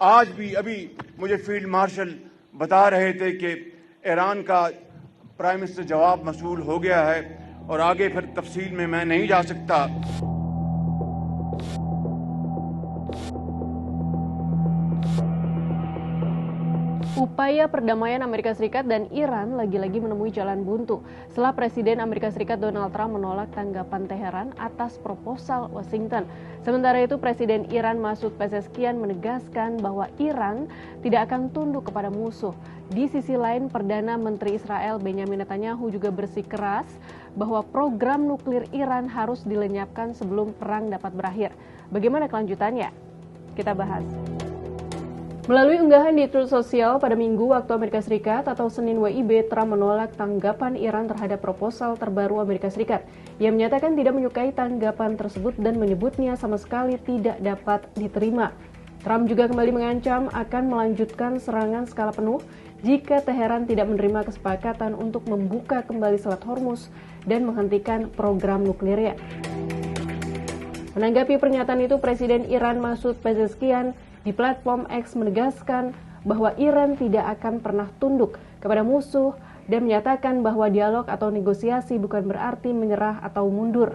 आज भी अभी मुझे फील्ड मार्शल बता रहे थे कि ईरान का प्राइम मिनिस्टर जवाब मसूल हो गया है और आगे फिर तफसील में मैं नहीं जा सकता. Upaya perdamaian Amerika Serikat dan Iran lagi-lagi menemui jalan buntu setelah Presiden Amerika Serikat Donald Trump menolak tanggapan Teheran atas proposal Washington. Sementara itu, Presiden Iran Masoud Pezeshkian menegaskan bahwa Iran tidak akan tunduk kepada musuh. Di sisi lain, Perdana Menteri Israel Benjamin Netanyahu juga bersikeras bahwa program nuklir Iran harus dilenyapkan sebelum perang dapat berakhir. Bagaimana kelanjutannya? Kita bahas. Melalui unggahan di Truth Social pada Minggu waktu Amerika Serikat atau Senin WIB, Trump menolak tanggapan Iran terhadap proposal terbaru Amerika Serikat. Ia menyatakan tidak menyukai tanggapan tersebut dan menyebutnya sama sekali tidak dapat diterima. Trump juga kembali mengancam akan melanjutkan serangan skala penuh jika Teheran tidak menerima kesepakatan untuk membuka kembali Selat Hormuz dan menghentikan program nuklirnya. Menanggapi pernyataan itu, Presiden Iran Masoud Pezeshkian di platform X menegaskan bahwa Iran tidak akan pernah tunduk kepada musuh dan menyatakan bahwa dialog atau negosiasi bukan berarti menyerah atau mundur.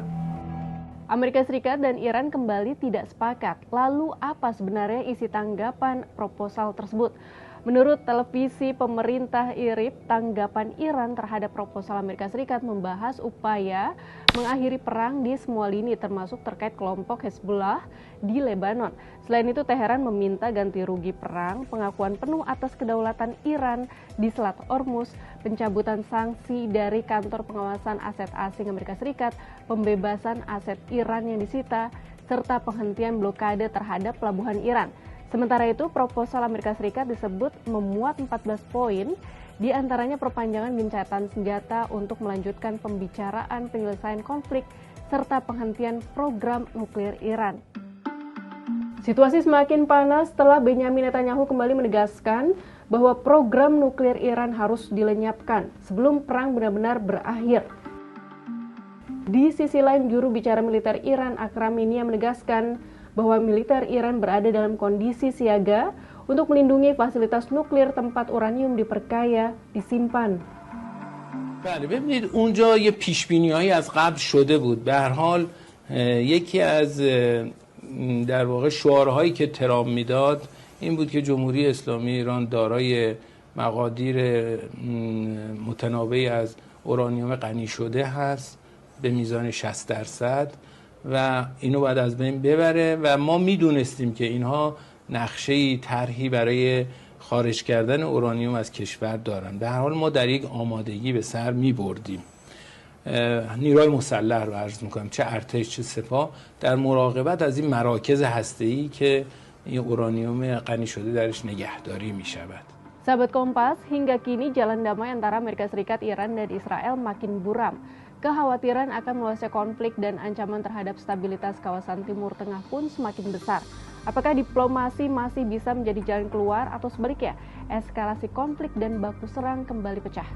Amerika Serikat dan Iran kembali tidak sepakat. Lalu apa sebenarnya isi tanggapan proposal tersebut? Menurut televisi pemerintah IRIB, tanggapan Iran terhadap proposal Amerika Serikat membahas upaya mengakhiri perang di semua lini termasuk terkait kelompok Hezbollah di Lebanon. Selain itu, Teheran meminta ganti rugi perang, pengakuan penuh atas kedaulatan Iran di Selat Hormuz, pencabutan sanksi dari kantor pengawasan aset asing Amerika Serikat, pembebasan aset Iran yang disita, serta penghentian blokade terhadap pelabuhan Iran. Sementara itu, proposal Amerika Serikat disebut memuat 14 poin, di antaranya perpanjangan gencatan senjata untuk melanjutkan pembicaraan penyelesaian konflik, serta penghentian program nuklir Iran. Situasi semakin panas setelah Benjamin Netanyahu kembali menegaskan bahwa program nuklir Iran harus dilenyapkan sebelum perang benar-benar berakhir. Di sisi lain, juru bicara militer Iran Akram Minia menegaskan bahwa militer Iran berada dalam kondisi siaga untuk melindungi fasilitas nuklir tempat uranium diperkaya disimpan. بله ببینید اونجا یه پیش‌بینی‌هایی از قبل شده بود. به هر حال یکی از در واقع شعارهایی که ترامپ میداد این بود که جمهوری اسلامی ایران دارای مقادیر متنوعی از اورانیوم غنی شده هست به میزان 60% و اینو باید از بین ببره و ما میدونستیم که اینها نقشه‌ای طرحی برای خارج کردن اورانیوم از کشور دارن. به هر حال ما در یک آمادگی به سر میبردیم. نیروهای مسلح رو عرض میکنم، چه ارتش چه سپاه، در مراقبت از این مراکز هسته‌ای که این اورانیوم غنی شده درش نگهداری میشود. Sahabat Kompas, hingga kini jalan damai antara Amerika Serikat, Iran, dan Israel makin buram. Kekhawatiran akan meluasnya konflik dan ancaman terhadap stabilitas kawasan Timur Tengah pun semakin besar. Apakah diplomasi masih bisa menjadi jalan keluar atau sebaliknya eskalasi konflik dan baku serang kembali pecah?